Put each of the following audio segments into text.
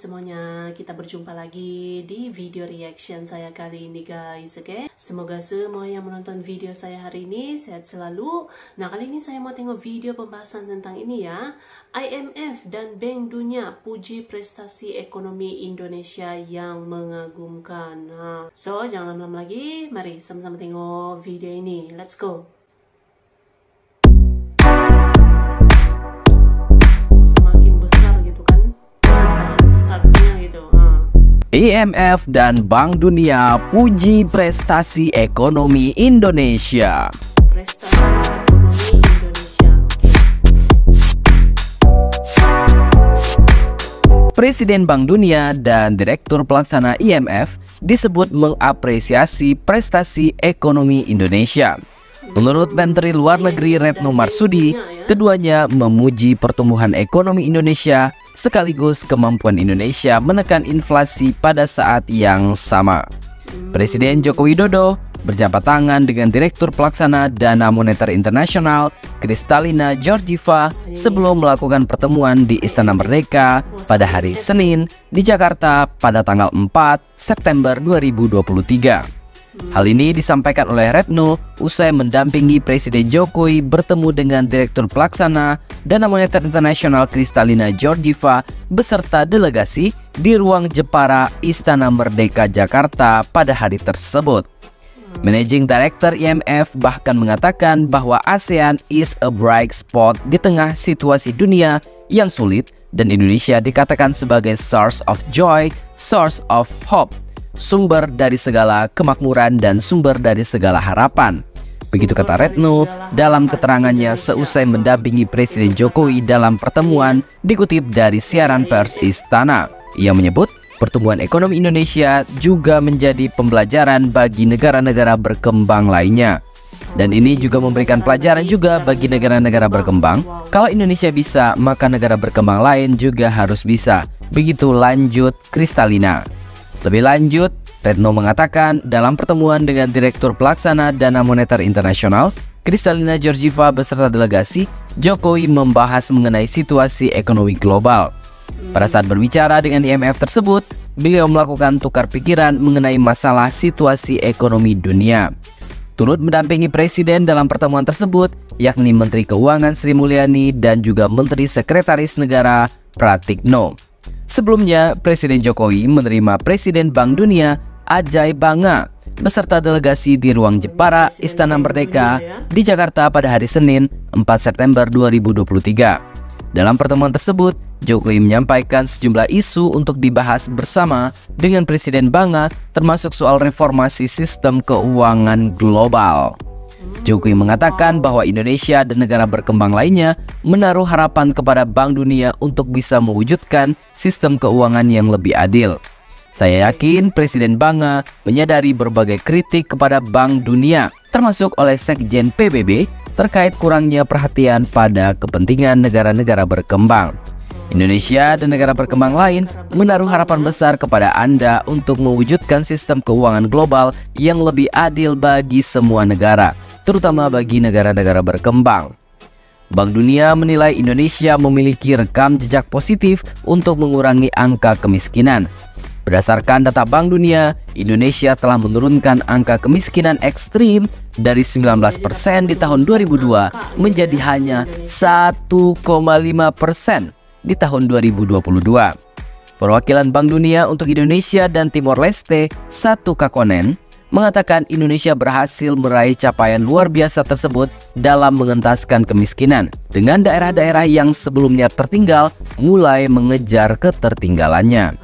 semuanya, kita berjumpa lagi di video reaction saya kali ini guys, oke? Semoga semua yang menonton video saya hari ini sehat selalu. Nah, kali ini saya mau tengok video pembahasan tentang ini ya. IMF dan Bank Dunia puji prestasi ekonomi Indonesia yang mengagumkan. Nah, so jangan lama-lama lagi, mari sama-sama tengok video ini. Let's go! IMF dan Bank Dunia puji prestasi ekonomi Indonesia. Prestasi ekonomi Indonesia. Presiden Bank Dunia dan Direktur Pelaksana IMF disebut mengapresiasi prestasi ekonomi Indonesia. Menurut Menteri Luar Negeri Retno Marsudi, keduanya memuji pertumbuhan ekonomi Indonesia sekaligus kemampuan Indonesia menekan inflasi pada saat yang sama. Presiden Joko Widodo berjabat tangan dengan Direktur Pelaksana Dana Moneter Internasional Kristalina Georgieva sebelum melakukan pertemuan di Istana Merdeka pada hari Senin di Jakarta pada tanggal 4 September 2023. Hal ini disampaikan oleh Retno usai mendampingi Presiden Jokowi bertemu dengan Direktur Pelaksana Dana Moneter Internasional Kristalina Georgieva beserta delegasi di ruang Jepara Istana Merdeka Jakarta pada hari tersebut. Managing Director IMF bahkan mengatakan bahwa ASEAN is a bright spot di tengah situasi dunia yang sulit dan Indonesia dikatakan sebagai source of joy, source of hope, sumber dari segala kemakmuran dan sumber dari segala harapan. Begitu kata Retno dalam keterangannya seusai mendampingi Presiden Jokowi dalam pertemuan dikutip dari siaran pers Istana. Ia menyebut pertumbuhan ekonomi Indonesia juga menjadi pembelajaran bagi negara-negara berkembang lainnya. Dan ini juga memberikan pelajaran juga bagi negara-negara berkembang. Kalau Indonesia bisa, maka negara berkembang lain juga harus bisa. Begitu lanjut Kristalina. Lebih lanjut, Retno mengatakan dalam pertemuan dengan Direktur Pelaksana Dana Moneter Internasional, Kristalina Georgieva beserta delegasi, Jokowi membahas mengenai situasi ekonomi global. Pada saat berbicara dengan IMF tersebut, beliau melakukan tukar pikiran mengenai masalah situasi ekonomi dunia. Turut mendampingi Presiden dalam pertemuan tersebut, yakni Menteri Keuangan Sri Mulyani dan juga Menteri Sekretaris Negara Pratikno. Sebelumnya, Presiden Jokowi menerima Presiden Bank Dunia Ajay Banga beserta delegasi di ruang Jepara Istana Merdeka di Jakarta pada hari Senin 4 September 2023. Dalam pertemuan tersebut, Jokowi menyampaikan sejumlah isu untuk dibahas bersama dengan Presiden Banga termasuk soal reformasi sistem keuangan global. Jokowi mengatakan bahwa Indonesia dan negara berkembang lainnya menaruh harapan kepada Bank Dunia untuk bisa mewujudkan sistem keuangan yang lebih adil. Saya yakin Presiden Banga menyadari berbagai kritik kepada Bank Dunia, termasuk oleh Sekjen PBB terkait kurangnya perhatian pada kepentingan negara-negara berkembang. Indonesia dan negara berkembang lain menaruh harapan besar kepada Anda untuk mewujudkan sistem keuangan global yang lebih adil bagi semua negara, terutama bagi negara-negara berkembang. Bank Dunia menilai Indonesia memiliki rekam jejak positif untuk mengurangi angka kemiskinan. Berdasarkan data Bank Dunia, Indonesia telah menurunkan angka kemiskinan ekstrim dari 19% di tahun 2002 menjadi hanya 1,5% di tahun 2022. Perwakilan Bank Dunia untuk Indonesia dan Timor Leste, Satu Kakonen, mengatakan Indonesia berhasil meraih capaian luar biasa tersebut dalam mengentaskan kemiskinan dengan daerah-daerah yang sebelumnya tertinggal mulai mengejar ketertinggalannya.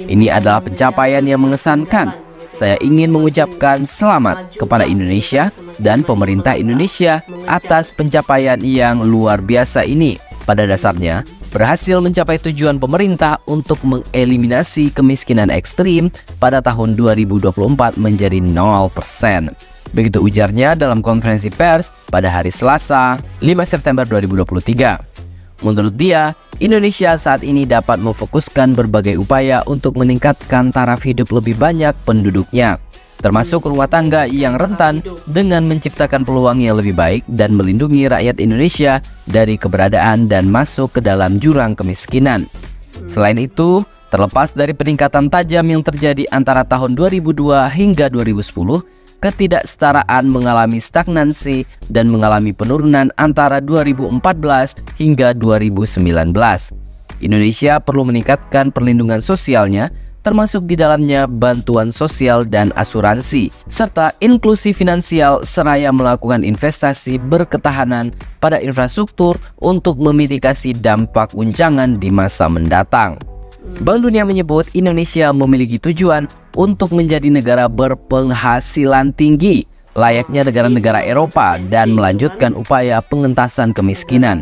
Ini adalah pencapaian yang mengesankan. Saya ingin mengucapkan selamat kepada Indonesia dan pemerintah Indonesia atas pencapaian yang luar biasa ini. Pada dasarnya, berhasil mencapai tujuan pemerintah untuk mengeliminasi kemiskinan ekstrim pada tahun 2024 menjadi 0%. Begitu ujarnya dalam konferensi pers pada hari Selasa, 5 September 2023. Menurut dia, Indonesia saat ini dapat memfokuskan berbagai upaya untuk meningkatkan taraf hidup lebih banyak penduduknya, termasuk rumah tangga yang rentan dengan menciptakan peluang yang lebih baik dan melindungi rakyat Indonesia dari keberadaan dan masuk ke dalam jurang kemiskinan. Selain itu, Terlepas dari peningkatan tajam yang terjadi antara tahun 2002 hingga 2010, ketidaksetaraan mengalami stagnansi dan mengalami penurunan antara 2014 hingga 2019. Indonesia perlu meningkatkan perlindungan sosialnya, termasuk di dalamnya bantuan sosial dan asuransi, serta inklusi finansial seraya melakukan investasi berketahanan pada infrastruktur untuk memitigasi dampak guncangan di masa mendatang. Bank Dunia menyebut Indonesia memiliki tujuan untuk menjadi negara berpenghasilan tinggi, layaknya negara-negara Eropa, dan melanjutkan upaya pengentasan kemiskinan.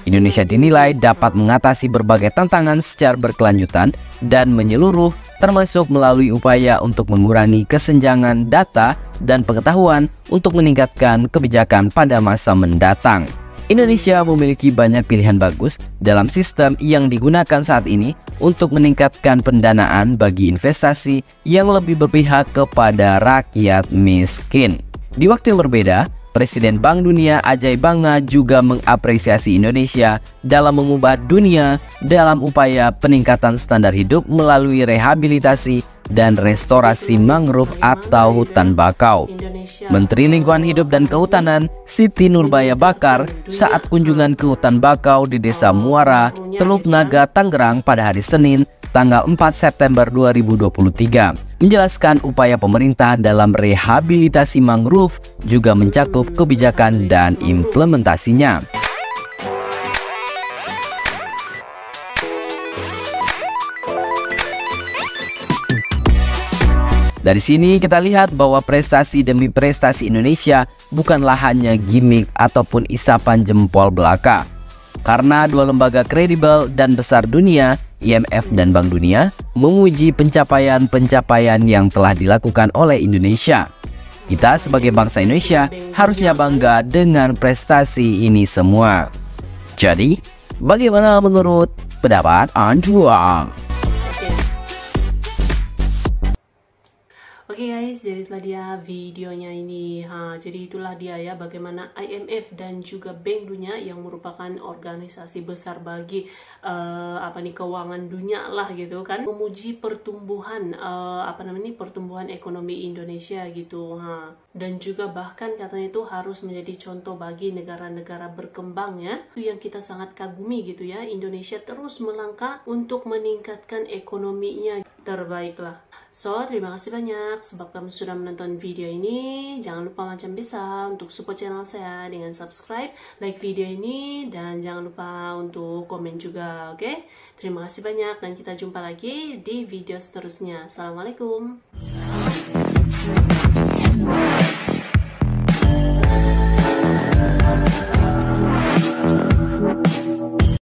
Indonesia dinilai dapat mengatasi berbagai tantangan secara berkelanjutan dan menyeluruh, termasuk melalui upaya untuk mengurangi kesenjangan data dan pengetahuan untuk meningkatkan kebijakan pada masa mendatang. Indonesia memiliki banyak pilihan bagus dalam sistem yang digunakan saat ini untuk meningkatkan pendanaan bagi investasi yang lebih berpihak kepada rakyat miskin. Di waktu yang berbeda, Presiden Bank Dunia Ajay Banga juga mengapresiasi Indonesia dalam mengubah dunia dalam upaya peningkatan standar hidup melalui rehabilitasi dan restorasi mangrove atau hutan bakau. Menteri Lingkungan Hidup dan Kehutanan Siti Nurbaya Bakar saat kunjungan ke hutan bakau di Desa Muara, Teluk Naga, Tangerang pada hari Senin, tanggal 4 September 2023, menjelaskan upaya pemerintah dalam rehabilitasi mangrove juga mencakup kebijakan dan implementasinya. Dari sini kita lihat bahwa prestasi demi prestasi Indonesia bukanlah hanya gimmick ataupun isapan jempol belaka. Karena dua lembaga kredibel dan besar dunia, IMF dan Bank Dunia, memuji pencapaian-pencapaian yang telah dilakukan oleh Indonesia. Kita sebagai bangsa Indonesia harusnya bangga dengan prestasi ini semua. Jadi, bagaimana menurut pendapat Anda? Oke guys, jadi itulah dia videonya ini. Jadi itulah dia ya bagaimana IMF dan juga Bank Dunia yang merupakan organisasi besar bagi keuangan dunia lah gitu kan, memuji pertumbuhan pertumbuhan ekonomi Indonesia gitu. Dan juga bahkan katanya itu harus menjadi contoh bagi negara-negara berkembang ya. Itu yang kita sangat kagumi gitu ya. Indonesia terus melangkah untuk meningkatkan ekonominya. Terbaiklah. So, terima kasih banyak sebab kamu sudah menonton video ini. Jangan lupa macam biasa untuk support channel saya dengan subscribe, like video ini, dan jangan lupa untuk komen juga, oke? Terima kasih banyak dan kita jumpa lagi di video seterusnya. Assalamualaikum.